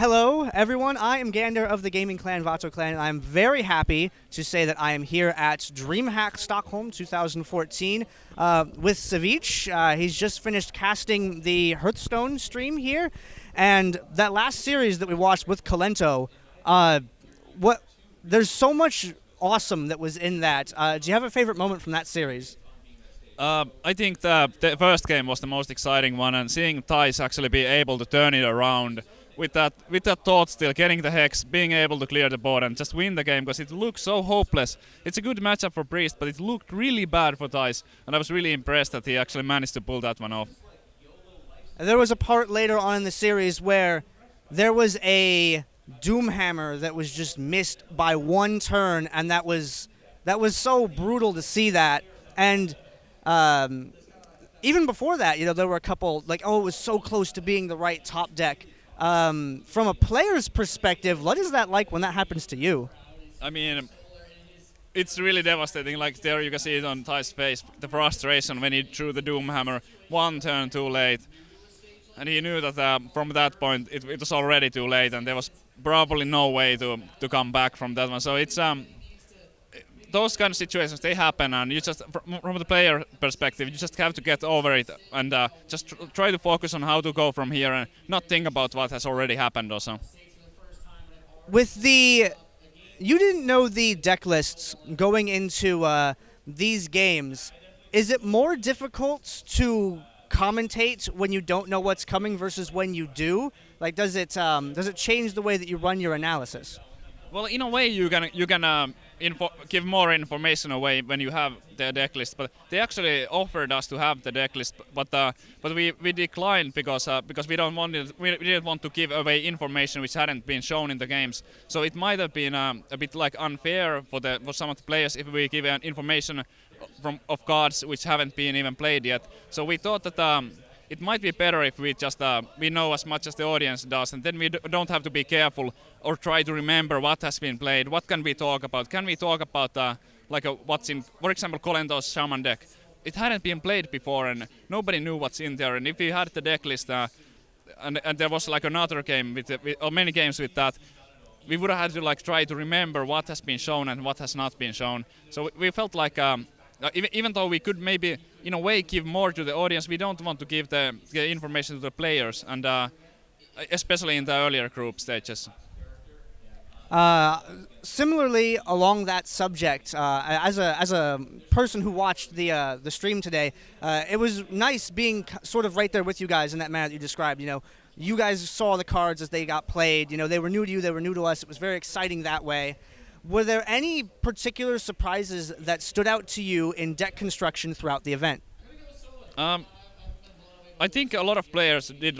Hello, everyone. I am Gander of the gaming clan Vato Clan, and I'm very happy to say that I am here at Dreamhack Stockholm 2014 with Savjz. He's just finished casting the Hearthstone stream here, and that last series that we watched with Kalento, there's so much awesome that was in that. Do you have a favorite moment from that series? I think the first game was the most exciting one, and seeing Thijs actually be able to turn it around with that thought still, getting the hex, being able to clear the board and just win the game, because it looked so hopeless. It's a good matchup for Priest, but it looked really bad for Thijs, and I was really impressed that he actually managed to pull that one off. There was a part later on in the series where there was a Doomhammer that was just missed by one turn, and that was so brutal to see that. And even before that, there were a couple it was so close to being the right top deck. From a player's perspective, what is that like when that happens to you? I mean, it's really devastating. Like there you can see it on Thijs' face, the frustration when he threw the Doomhammer one turn too late. And he knew that from that point it was already too late, and there was probably no way to come back from that one. So it's those kind of situations, they happen, and you just, from the player perspective, you just have to get over it and just try to focus on how to go from here and not think about what has already happened also. You didn't know the deck lists going into these games. Is it more difficult to commentate when you don't know what's coming versus when you do? Like, does it change the way that you run your analysis? Well, in a way, you can give more information away when you have the deck list. But they actually offered us to have the deck list, but we declined because we didn't want to give away information which hadn't been shown in the games. So it might have been a bit like unfair for some of the players if we give information of cards which haven't been even played yet. So we thought that it might be better if we just we know as much as the audience does, and then we don't have to be careful or try to remember what has been played. What can we talk about? Can we talk about what's in, for example, Kolento's Shaman deck? It hadn't been played before, and nobody knew what's in there. And if we had the deck list, and there was like another game or many games with that, we would have had to try to remember what has been shown and what has not been shown. So we felt like even though we could maybe in a way give more to the audience, we don't want to give the information to the players, and especially in the earlier group stages. Similarly, along that subject, as a person who watched the stream today, it was nice being sort of right there with you guys in that manner that you described. You guys saw the cards as they got played. They were new to you, they were new to us. It was very exciting that way. Were there any particular surprises that stood out to you in deck construction throughout the event? I think a lot of players did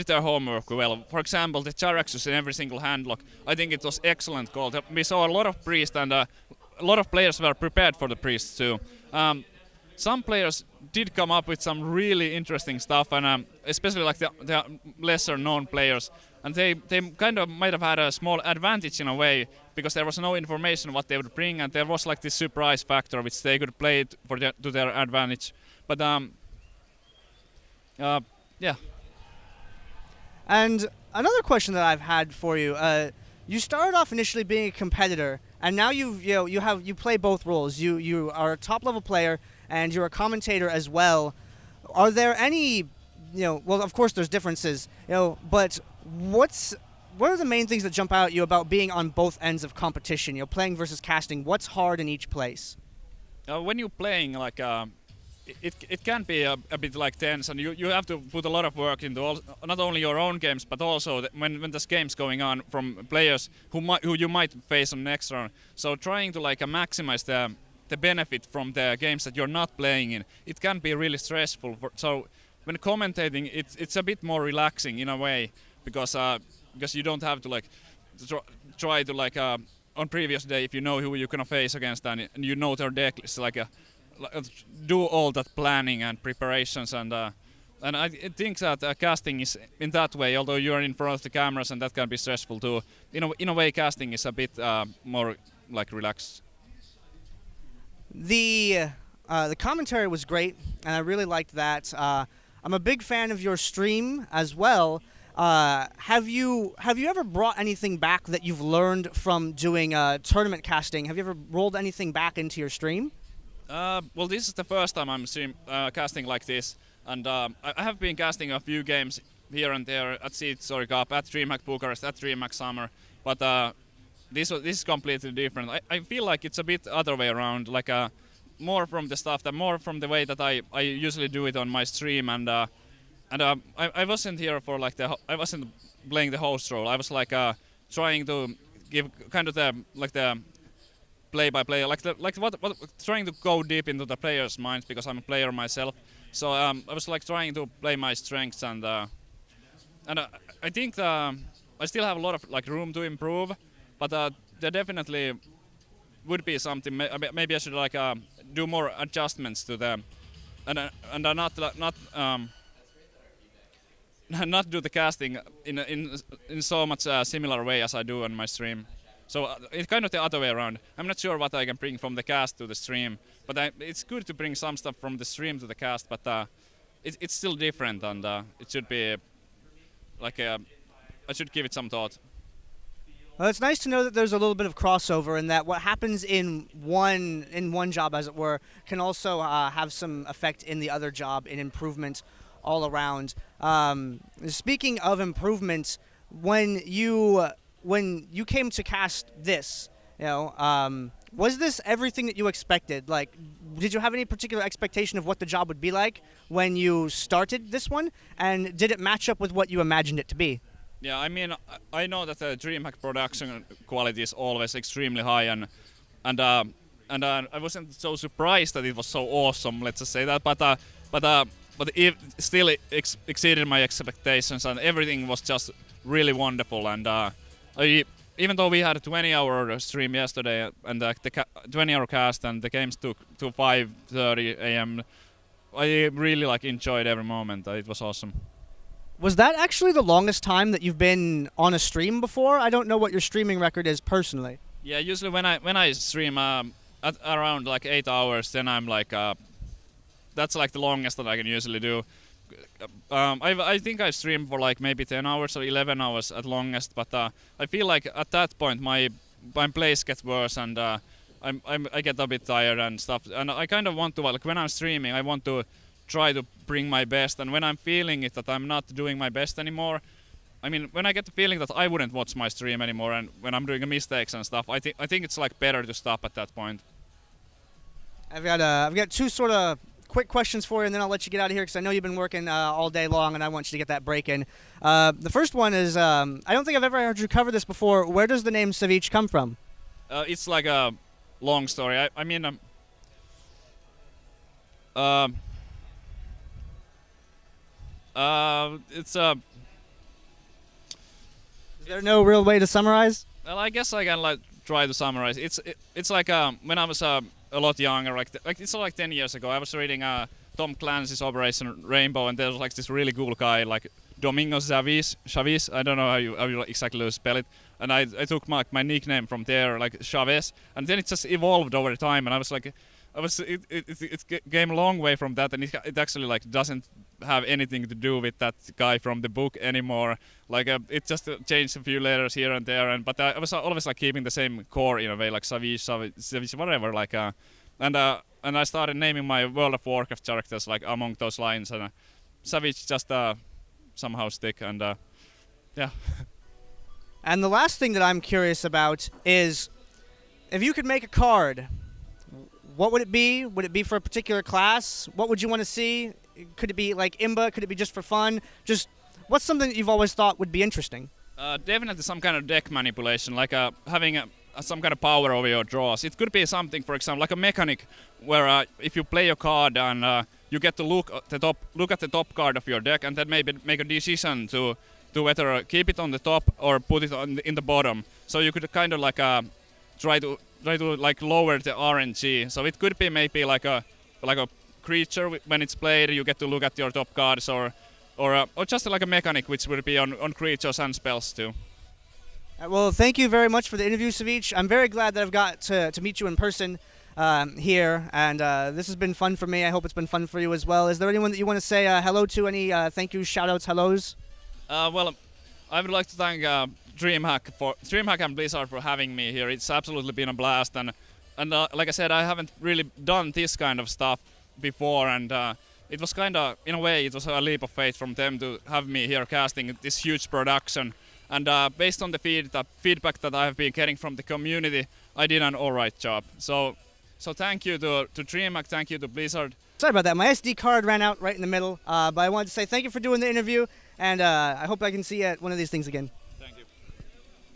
their homework well. For example, the Jaraxxus in every single handlock. I think it was excellent call. We saw a lot of priests, and a lot of players were prepared for the priests too. Some players did come up with some really interesting stuff, and especially the lesser known players. And they kind of might have had a small advantage in a way, because there was no information what they would bring, and there was this surprise factor which they could play to their advantage. But yeah. And another question that I've had for you: you started off initially being a competitor, and now you play both roles. You are a top level player, and you're a commentator as well. Are there any, well, of course there's differences, but what are the main things that jump out at you about being on both ends of competition? Playing versus casting. What's hard in each place? When you're playing, it can be a bit tense, and you have to put a lot of work into not only your own games, but also when there's games going on from players who you might face on next round. So trying to maximize the benefit from the games that you're not playing in, it can be really stressful. So when commentating, it's a bit more relaxing in a way, because you don't have to try to on previous day, if you know who you're gonna face against and you know their deck list, do all that planning and preparations, and I think that casting is in that way, although you're in front of the cameras and that can be stressful too. In a way, casting is a bit more relaxed. The commentary was great, and I really liked that. I'm a big fan of your stream as well. Have you ever brought anything back that you've learned from doing tournament casting? Have you ever rolled anything back into your stream? Well, this is the first time I'm casting like this, and I have been casting a few games here and there at Savjz Cup, at Dreamhack Bucharest, at Dreamhack Summer, but this is completely different. I feel like it's a bit other way around, like more from the stuff, more from the way that I usually do it on my stream, and I wasn't here for like I wasn't playing the host role. I was like trying to give kind of the play-by-play, trying to go deep into the players' minds because I'm a player myself. So I was like trying to play my strengths, and I think I still have a lot of like room to improve, but there definitely would be something. Maybe I should like do more adjustments to them, and not do the casting in so much similar way as I do on my stream. So it's kind of the other way around. I'm not sure what I can bring from the cast to the stream, but it's good to bring some stuff from the stream to the cast. But it's still different, and it should be like I should give it some thought. Well, it's nice to know that there's a little bit of crossover, and that what happens in one job, as it were, can also have some effect in the other job, in improvement all around. Speaking of improvement, when you came to cast this, was this everything that you expected? Like, did you have any particular expectation of what the job would be like when you started this one, and did it match up with what you imagined it to be? Yeah, I mean, I know that the Dreamhack production quality is always extremely high, and I wasn't so surprised that it was so awesome. Let's just say that, but it still exceeded my expectations, and everything was just really wonderful. And even though we had a 20-hour stream yesterday and the 20-hour cast, and the games took to 5:30 a.m., I really like enjoyed every moment. It was awesome. Was that actually the longest time that you've been on a stream before? I don't know what your streaming record is personally. Yeah, usually when I stream at around like 8 hours, then I'm like that's like the longest that I can usually do. I think I stream for like maybe 10 hours or 11 hours at longest, but I feel like at that point my plays get worse, and I get a bit tired and stuff. And I kind of want to, like, when I'm streaming, I want to try to bring my best, and when I'm feeling it that I'm not doing my best anymore, I mean, when I get the feeling that I wouldn't watch my stream anymore, and when I'm doing mistakes and stuff, I think it's like better to stop at that point. I've got two sort of quick questions for you, and then I'll let you get out of here because I know you've been working all day long, and I want you to get that break in. The first one is, I don't think I've ever heard you cover this before. Where does the name Savjz come from? It's like a long story. I mean, it's Is there no real way to summarize? well, I guess I can like try to summarize. It's like when I was a lot younger, like it's like 10 years ago. I was reading Tom Clancy's Operation Rainbow, and there was like this really cool guy, like Domingo Savjz. I don't know how you exactly spell it. And I took my nickname from there, like Savjz, and then it just evolved over time. And I was like, it came a long way from that, and it actually like doesn't have anything to do with that guy from the book anymore. Like it just changed a few letters here and there, but I was always like keeping the same core in a way, like Savjz, whatever. Like and I started naming my World of Warcraft characters like among those lines, and Savjz just somehow stick, and yeah. And the last thing that I'm curious about is, if you could make a card, what would it be? Would it be for a particular class? What would you want to see? Could it be like Imba? Could it be just for fun? Just what's something that you've always thought would be interesting? Definitely some kind of deck manipulation, like having some kind of power over your draws. It could be something, for example, like a mechanic where if you play a card and you get to look at the top card of your deck, and then maybe make a decision to whether keep it on the top or put it in the bottom. So you could kind of like try to like lower the RNG. So it could be maybe like a creature when it's played. You get to look at your top cards, or just like a mechanic which would be on creatures and spells too. Well, thank you very much for the interview, Savjz. I'm very glad that I've got to meet you in person here, and this has been fun for me. I hope it's been fun for you as well. Is there anyone that you want to say hello to? Any thank you, shout-outs, hellos? Well, I would like to thank Dreamhack and Blizzard for having me here. It's absolutely been a blast, and like I said, I haven't really done this kind of stuff before, and it was kind of, in a way, it was a leap of faith from them to have me here casting this huge production. And based on the feedback that I have been getting from the community, I did an alright job. So thank you to Dreamhack, thank you to Blizzard. Sorry about that. My SD card ran out right in the middle, but I wanted to say thank you for doing the interview, and I hope I can see you at one of these things again.